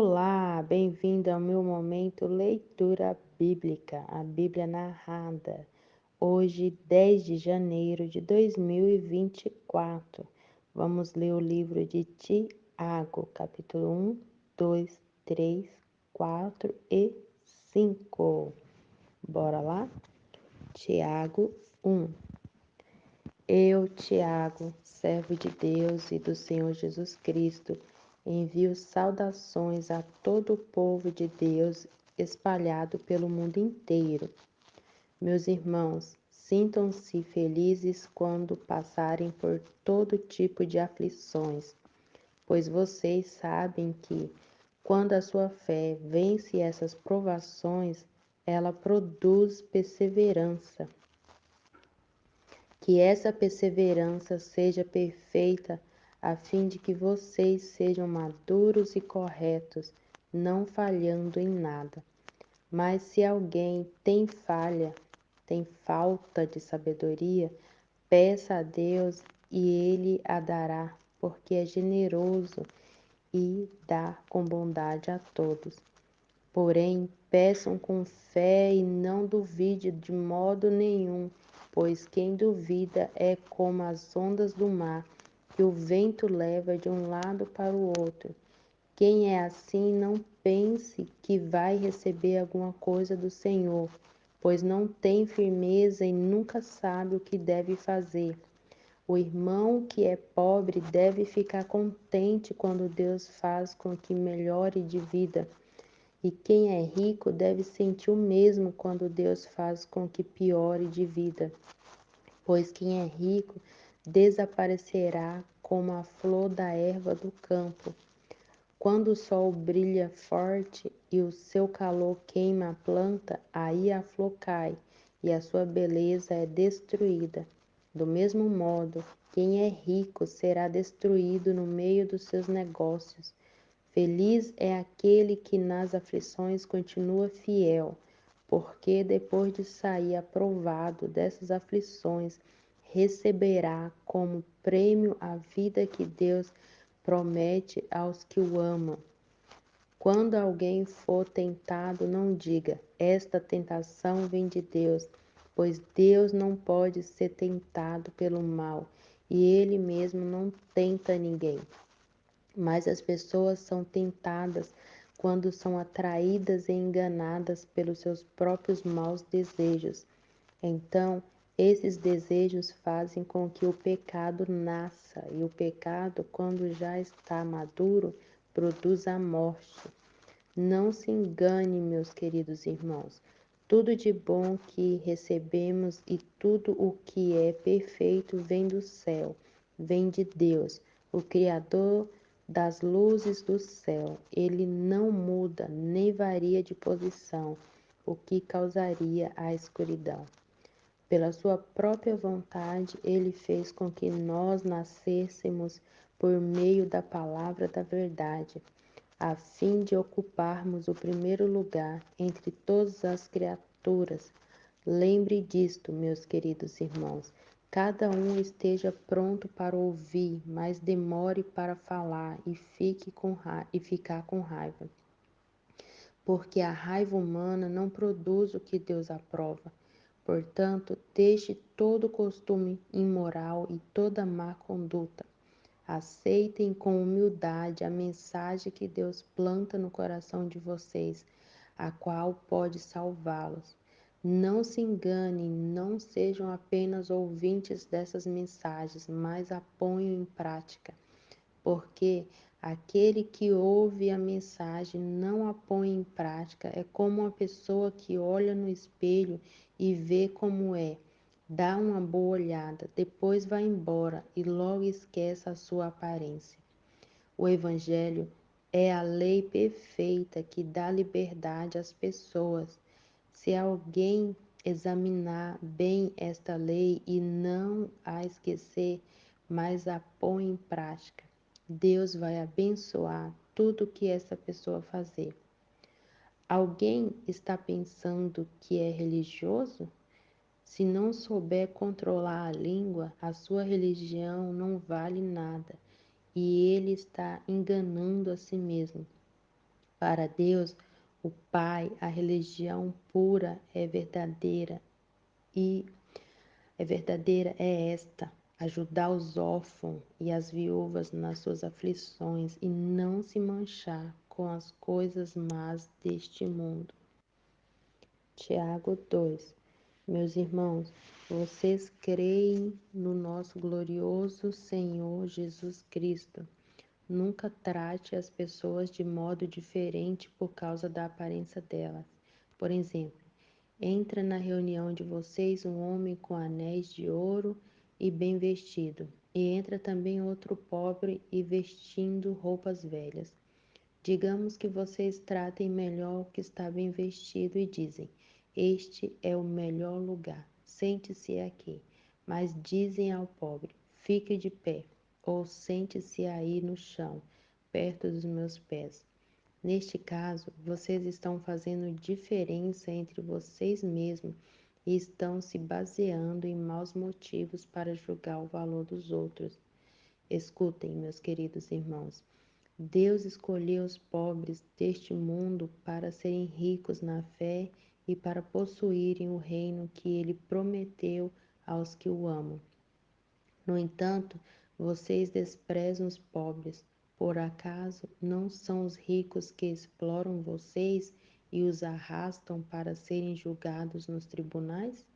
Olá, bem-vindo ao meu momento leitura bíblica, a Bíblia narrada. Hoje, 10 de janeiro de 2024, vamos ler o livro de Tiago, capítulo 1, 2, 3, 4 e 5. Bora lá? Tiago 1. Eu, Tiago, servo de Deus e do Senhor Jesus Cristo, envio saudações a todo o povo de Deus espalhado pelo mundo inteiro. Meus irmãos, sintam-se felizes quando passarem por todo tipo de aflições, pois vocês sabem que, quando a sua fé vence essas provações, ela produz perseverança. Que essa perseverança seja perfeita, a fim de que vocês sejam maduros e corretos, não falhando em nada. Mas se alguém tem falta de sabedoria, peça a Deus e Ele a dará, porque é generoso e dá com bondade a todos. Porém, peçam com fé e não duvide de modo nenhum, pois quem duvida é como as ondas do mar, que o vento leva de um lado para o outro. Quem é assim, não pense que vai receber alguma coisa do Senhor, pois não tem firmeza e nunca sabe o que deve fazer. O irmão que é pobre deve ficar contente quando Deus faz com que melhore de vida. E quem é rico deve sentir o mesmo quando Deus faz com que piore de vida, pois quem é rico desaparecerá como a flor da erva do campo. Quando o sol brilha forte e o seu calor queima a planta, aí a flor cai e a sua beleza é destruída. Do mesmo modo, quem é rico será destruído no meio dos seus negócios. Feliz é aquele que nas aflições continua fiel, porque depois de sair aprovado dessas aflições, receberá como prêmio a vida que Deus promete aos que o amam. Quando alguém for tentado, não diga: esta tentação vem de Deus, pois Deus não pode ser tentado pelo mal, e ele mesmo não tenta ninguém. Mas as pessoas são tentadas quando são atraídas e enganadas pelos seus próprios maus desejos. Então, esses desejos fazem com que o pecado nasça, e o pecado, quando já está maduro, produz a morte. Não se engane, meus queridos irmãos. Tudo de bom que recebemos e tudo o que é perfeito vem do céu, vem de Deus, o Criador das luzes do céu. Ele não muda nem varia de posição, o que causaria a escuridão. Pela sua própria vontade, ele fez com que nós nascêssemos por meio da palavra da verdade, a fim de ocuparmos o primeiro lugar entre todas as criaturas. Lembre disto, meus queridos irmãos. Cada um esteja pronto para ouvir, mas demore para falar e ficar com raiva. Porque a raiva humana não produz o que Deus aprova. Portanto, deixe todo costume imoral e toda má conduta. Aceitem com humildade a mensagem que Deus planta no coração de vocês, a qual pode salvá-los. Não se enganem, não sejam apenas ouvintes dessas mensagens, mas a ponham em prática, porque aquele que ouve a mensagem não a põe em prática é como uma pessoa que olha no espelho e vê como é, dá uma boa olhada, depois vai embora e logo esquece a sua aparência. O Evangelho é a lei perfeita que dá liberdade às pessoas. Se alguém examinar bem esta lei e não a esquecer, mas a põe em prática, Deus vai abençoar tudo que essa pessoa fazer. Alguém está pensando que é religioso? Se não souber controlar a língua, a sua religião não vale nada e ele está enganando a si mesmo. Para Deus, o Pai, a religião pura e é esta: ajudar os órfãos e as viúvas nas suas aflições e não se manchar com as coisas más deste mundo. Tiago 2. Meus irmãos, vocês creem no nosso glorioso Senhor Jesus Cristo. Nunca trate as pessoas de modo diferente por causa da aparência delas. Por exemplo, entra na reunião de vocês um homem com anéis de ouro e bem vestido, e entra também outro pobre e vestindo roupas velhas. Digamos que vocês tratem melhor o que está bem vestido e dizem: Este é o melhor lugar, sente-se aqui. Mas dizem ao pobre: Fique de pé, ou sente-se aí no chão, perto dos meus pés. Neste caso, vocês estão fazendo diferença entre vocês mesmos e estão se baseando em maus motivos para julgar o valor dos outros. Escutem, meus queridos irmãos. Deus escolheu os pobres deste mundo para serem ricos na fé e para possuírem o reino que ele prometeu aos que o amam. No entanto, vocês desprezam os pobres. Por acaso não são os ricos que exploram vocês e os arrastam para serem julgados nos tribunais?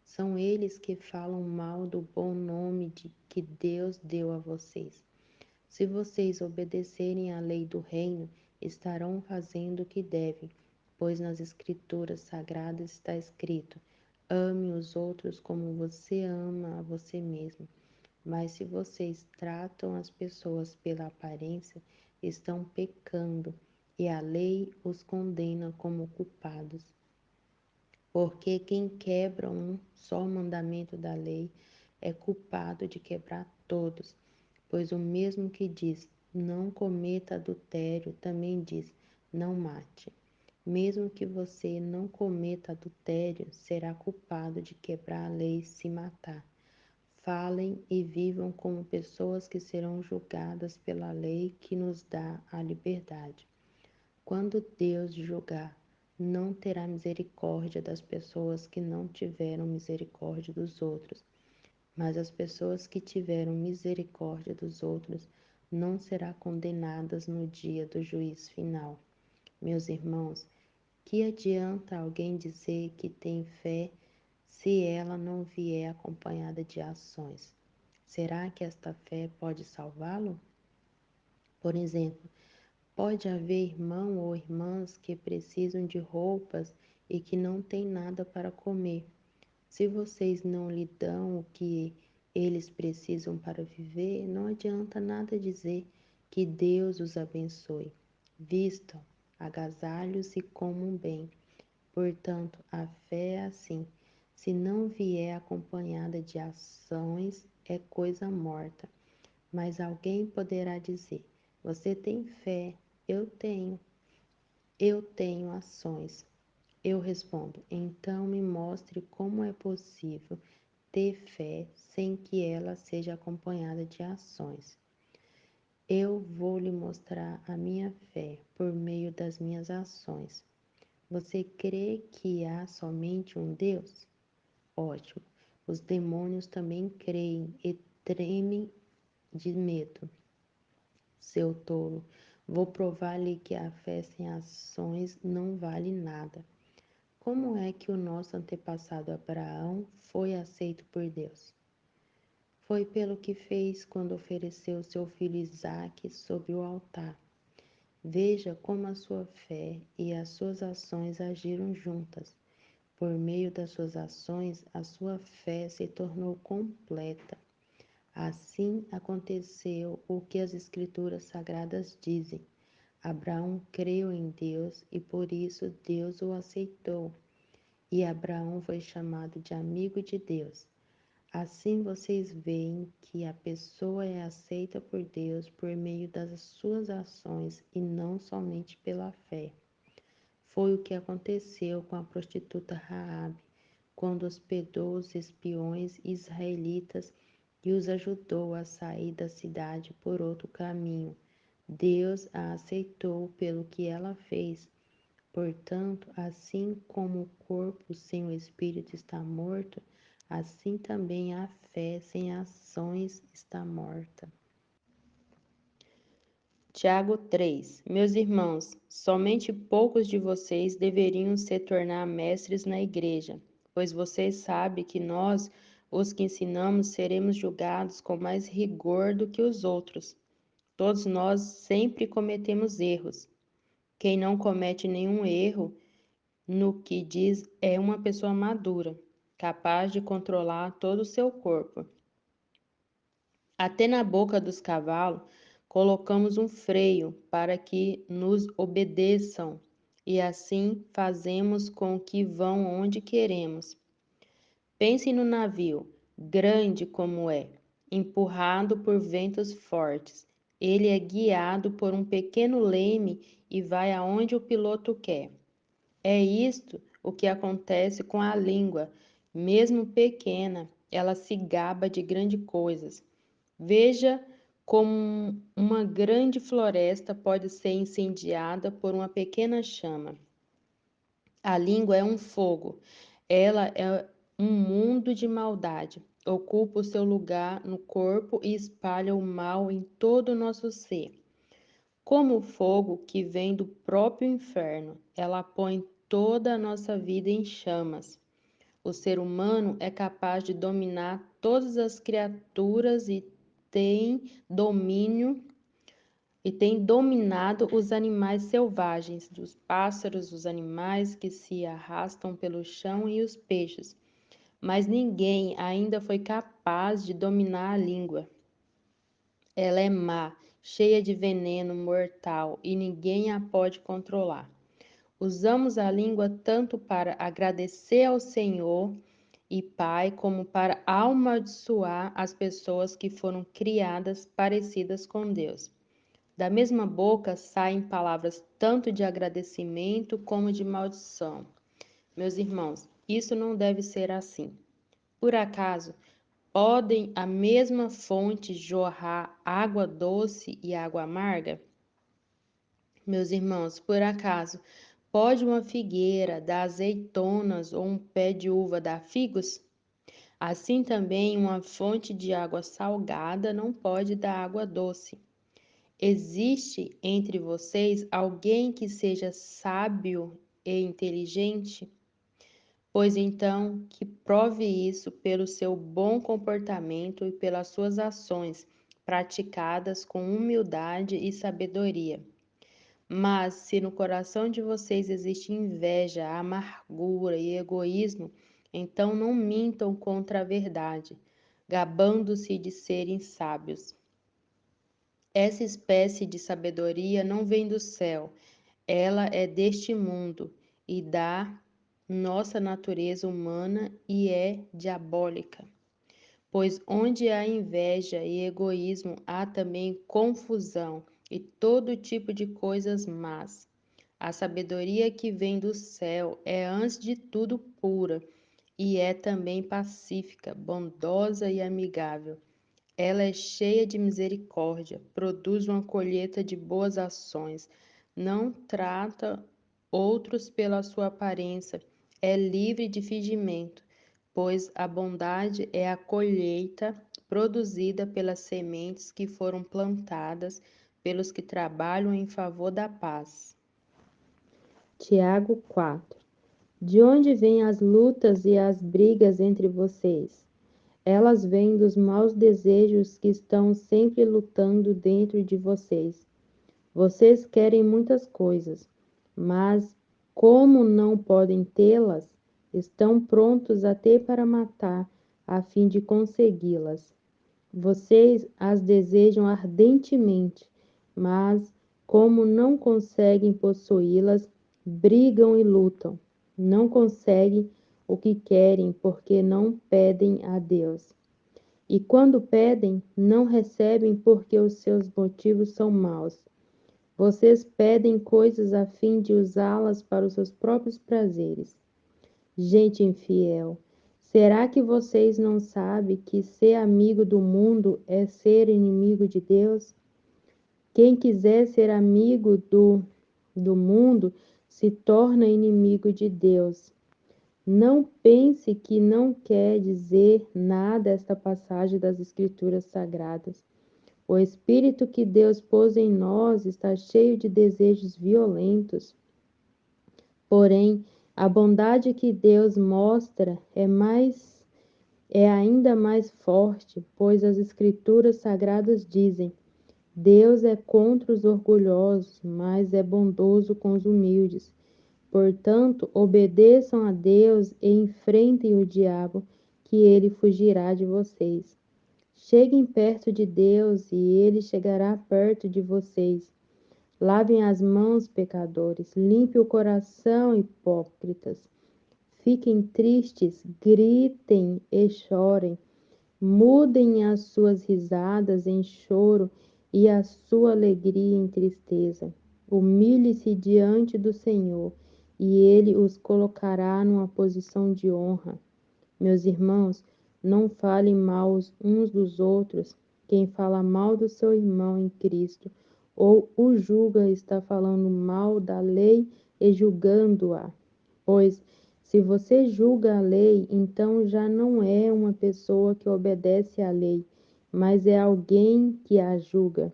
São eles que falam mal do bom nome que Deus deu a vocês. Se vocês obedecerem à lei do reino, estarão fazendo o que devem, pois nas Escrituras Sagradas está escrito: ame os outros como você ama a você mesmo. Mas se vocês tratam as pessoas pela aparência, estão pecando e a lei os condena como culpados. Porque quem quebra um só mandamento da lei é culpado de quebrar todos. Pois o mesmo que diz, não cometa adultério, também diz, não mate. Mesmo que você não cometa adultério, será culpado de quebrar a lei se matar. Falem e vivam como pessoas que serão julgadas pela lei que nos dá a liberdade. Quando Deus julgar, não terá misericórdia das pessoas que não tiveram misericórdia dos outros, mas as pessoas que tiveram misericórdia dos outros não serão condenadas no dia do juízo final. Meus irmãos, que adianta alguém dizer que tem fé se ela não vier acompanhada de ações? Será que esta fé pode salvá-lo? Por exemplo, pode haver irmão ou irmãs que precisam de roupas e que não têm nada para comer. Se vocês não lhe dão o que eles precisam para viver, não adianta nada dizer que Deus os abençoe. Vistam, agasalhos e comam bem. Portanto, a fé é assim: se não vier acompanhada de ações, é coisa morta. Mas alguém poderá dizer: Você tem fé, eu tenho, eu tenho ações. Eu respondo: Então me mostre como é possível ter fé sem que ela seja acompanhada de ações. Eu vou lhe mostrar a minha fé por meio das minhas ações. Você crê que há somente um Deus? Ótimo. Os demônios também creem e tremem de medo. Seu tolo, vou provar-lhe que a fé sem ações não vale nada. Como é que o nosso antepassado Abraão foi aceito por Deus? Foi pelo que fez quando ofereceu seu filho Isaque sobre o altar. Veja como a sua fé e as suas ações agiram juntas. Por meio das suas ações, a sua fé se tornou completa. Assim aconteceu o que as Escrituras Sagradas dizem. Abraão creu em Deus e por isso Deus o aceitou. E Abraão foi chamado de amigo de Deus. Assim vocês veem que a pessoa é aceita por Deus por meio das suas ações e não somente pela fé. Foi o que aconteceu com a prostituta Raabe, quando hospedou os espiões israelitas e os ajudou a sair da cidade por outro caminho. Deus a aceitou pelo que ela fez. Portanto, assim como o corpo sem o espírito está morto, assim também a fé sem ações está morta. Tiago 3. Meus irmãos, somente poucos de vocês deveriam se tornar mestres na igreja, pois vocês sabem que nós, os que ensinamos, seremos julgados com mais rigor do que os outros. Todos nós sempre cometemos erros. Quem não comete nenhum erro no que diz é uma pessoa madura, capaz de controlar todo o seu corpo. Até na boca dos cavalos colocamos um freio para que nos obedeçam, e assim fazemos com que vão onde queremos. Pense no navio, grande como é, empurrado por ventos fortes. Ele é guiado por um pequeno leme e vai aonde o piloto quer. É isto o que acontece com a língua. Mesmo pequena, ela se gaba de grandes coisas. Veja como uma grande floresta pode ser incendiada por uma pequena chama. A língua é um fogo. Ela é um mundo de maldade. Ocupa o seu lugar no corpo e espalha o mal em todo o nosso ser. Como o fogo que vem do próprio inferno, ela põe toda a nossa vida em chamas. O ser humano é capaz de dominar todas as criaturas domínio tem dominado os animais selvagens, dos pássaros, os animais que se arrastam pelo chão e os peixes. Mas ninguém ainda foi capaz de dominar a língua. Ela é má, cheia de veneno mortal e ninguém a pode controlar. Usamos a língua tanto para agradecer ao Senhor e Pai, como para amaldiçoar as pessoas que foram criadas parecidas com Deus. Da mesma boca saem palavras tanto de agradecimento como de maldição. Meus irmãos, isso não deve ser assim. Por acaso, podem a mesma fonte jorrar água doce e água amarga? Meus irmãos, por acaso, pode uma figueira dar azeitonas ou um pé de uva dar figos? Assim também uma fonte de água salgada não pode dar água doce. Existe entre vocês alguém que seja sábio e inteligente? Pois então, que prove isso pelo seu bom comportamento e pelas suas ações, praticadas com humildade e sabedoria. Mas se no coração de vocês existe inveja, amargura e egoísmo, então não mintam contra a verdade, gabando-se de serem sábios. Essa espécie de sabedoria não vem do céu, ela é deste mundo e da nossa natureza humana e é diabólica. Pois onde há inveja e egoísmo, há também confusão e todo tipo de coisas más. A sabedoria que vem do céu é antes de tudo pura e é também pacífica, bondosa e amigável. Ela é cheia de misericórdia, produz uma colheita de boas ações, não trata outros pela sua aparência, é livre de fingimento, pois a bondade é a colheita produzida pelas sementes que foram plantadas pelos que trabalham em favor da paz. Tiago 4. De onde vêm as lutas e as brigas entre vocês? Elas vêm dos maus desejos que estão sempre lutando dentro de vocês. Vocês querem muitas coisas, mas como não podem tê-las, estão prontos até para matar a fim de consegui-las. Vocês as desejam ardentemente, mas como não conseguem possuí-las, brigam e lutam. Não conseguem o que querem porque não pedem a Deus. E quando pedem, não recebem porque os seus motivos são maus. Vocês pedem coisas a fim de usá-las para os seus próprios prazeres. Gente infiel, será que vocês não sabem que ser amigo do mundo é ser inimigo de Deus? Quem quiser ser amigo do mundo se torna inimigo de Deus. Não pense que não quer dizer nada esta passagem das Escrituras Sagradas. O Espírito que Deus pôs em nós está cheio de desejos violentos. Porém, a bondade que Deus mostra é ainda mais forte, pois as Escrituras Sagradas dizem: Deus é contra os orgulhosos, mas é bondoso com os humildes. Portanto, obedeçam a Deus e enfrentem o diabo, que ele fugirá de vocês. Cheguem perto de Deus e ele chegará perto de vocês. Lavem as mãos, pecadores, limpe o coração, hipócritas. Fiquem tristes, gritem e chorem. Mudem as suas risadas em choro e a sua alegria em tristeza. Humilhe-se diante do Senhor e ele os colocará numa posição de honra. Meus irmãos, não falem mal uns dos outros. Quem fala mal do seu irmão em Cristo ou o julga está falando mal da lei e julgando-a. Pois, se você julga a lei, então já não é uma pessoa que obedece à lei, mas é alguém que a julga.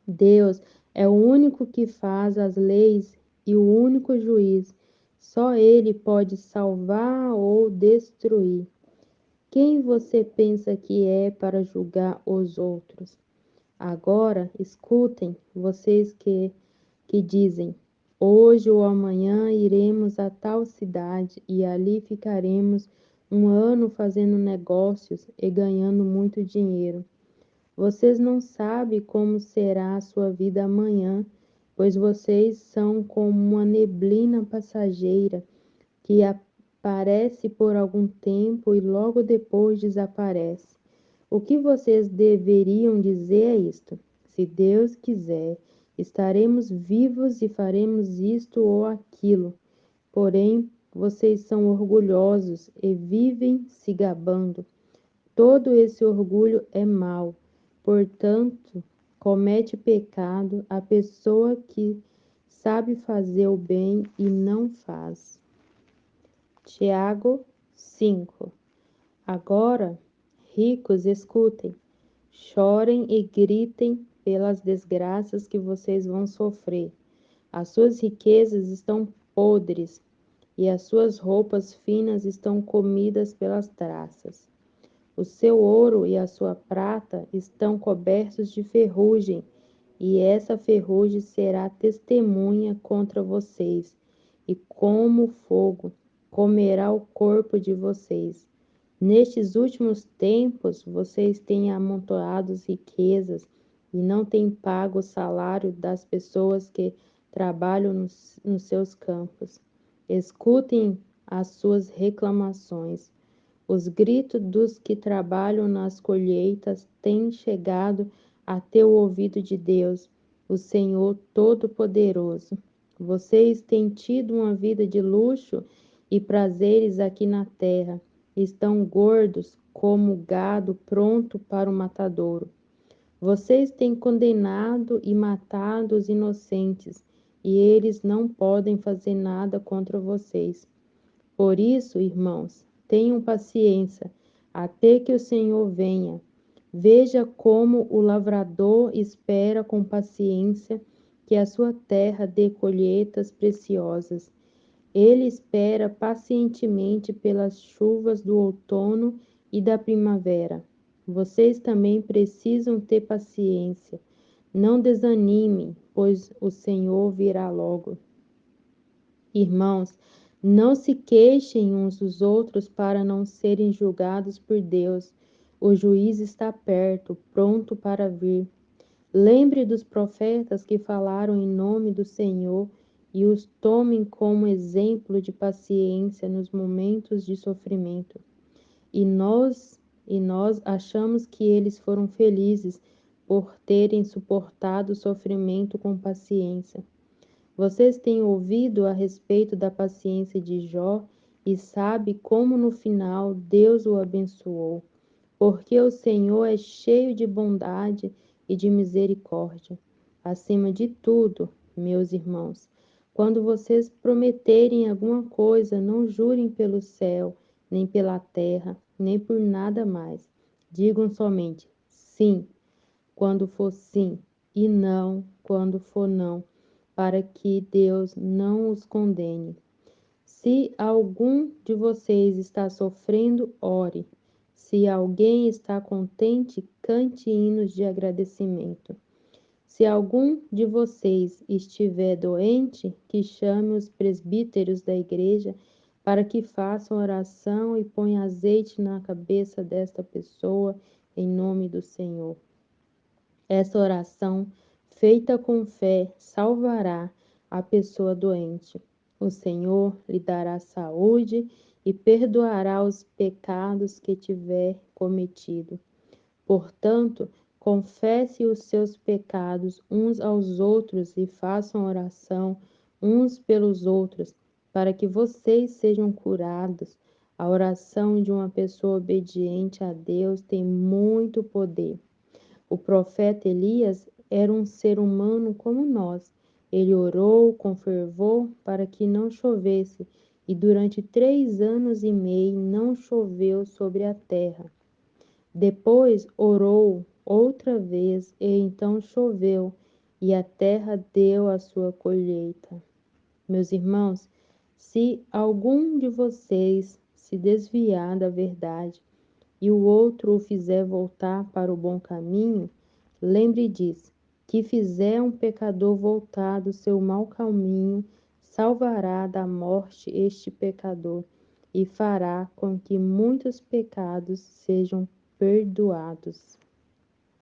Deus é o único que faz as leis e o único juiz. Só Ele pode salvar ou destruir. Quem você pensa que é para julgar os outros? Agora, escutem, vocês que dizem: hoje ou amanhã iremos a tal cidade e ali ficaremos um ano fazendo negócios e ganhando muito dinheiro. Vocês não sabem como será a sua vida amanhã, pois vocês são como uma neblina passageira que aparece por algum tempo e logo depois desaparece. O que vocês deveriam dizer é isto: se Deus quiser, estaremos vivos e faremos isto ou aquilo. Porém, vocês são orgulhosos e vivem se gabando. Todo esse orgulho é mau. Portanto, comete pecado a pessoa que sabe fazer o bem e não faz. Tiago 5. Agora, ricos, escutem, chorem e gritem pelas desgraças que vocês vão sofrer. As suas riquezas estão podres e as suas roupas finas estão comidas pelas traças. O seu ouro e a sua prata estão cobertos de ferrugem, e essa ferrugem será testemunha contra vocês, e como fogo comerá o corpo de vocês. Nestes últimos tempos, vocês têm amontoado riquezas e não têm pago o salário das pessoas que trabalham nos seus campos. Escutem as suas reclamações. Os gritos dos que trabalham nas colheitas têm chegado até o ouvido de Deus, o Senhor Todo-Poderoso. Vocês têm tido uma vida de luxo e prazeres aqui na terra. Estão gordos como gado pronto para o matadouro. Vocês têm condenado e matado os inocentes, e eles não podem fazer nada contra vocês. Por isso, irmãos, tenham paciência até que o Senhor venha. Veja como o lavrador espera com paciência que a sua terra dê colheitas preciosas. Ele espera pacientemente pelas chuvas do outono e da primavera. Vocês também precisam ter paciência. Não desanimem, pois o Senhor virá logo. Irmãos, não se queixem uns dos outros para não serem julgados por Deus. O juiz está perto, pronto para vir. Lembre dos profetas que falaram em nome do Senhor e os tomem como exemplo de paciência nos momentos de sofrimento. E nós achamos que eles foram felizes por terem suportado o sofrimento com paciência. Vocês têm ouvido a respeito da paciência de Jó e sabe como no final Deus o abençoou, porque o Senhor é cheio de bondade e de misericórdia. Acima de tudo, meus irmãos, quando vocês prometerem alguma coisa, não jurem pelo céu, nem pela terra, nem por nada mais. Digam somente sim, quando for sim, e não, quando for não, para que Deus não os condene. Se algum de vocês está sofrendo, ore. Se alguém está contente, cante hinos de agradecimento. Se algum de vocês estiver doente, que chame os presbíteros da igreja para que façam oração e ponham azeite na cabeça desta pessoa, em nome do Senhor. Essa oração, feita com fé, salvará a pessoa doente. O Senhor lhe dará saúde e perdoará os pecados que tiver cometido. Portanto, confesse os seus pecados uns aos outros e façam oração uns pelos outros, para que vocês sejam curados. A oração de uma pessoa obediente a Deus tem muito poder. O profeta Elias era um ser humano como nós. Ele orou com fervor para que não chovesse, e durante 3 anos e meio não choveu sobre a terra. Depois orou outra vez, e então choveu, e a terra deu a sua colheita. Meus irmãos, se algum de vocês se desviar da verdade e o outro o fizer voltar para o bom caminho, lembre disso, que fizer um pecador voltar do seu mau caminho, salvará da morte este pecador e fará com que muitos pecados sejam perdoados.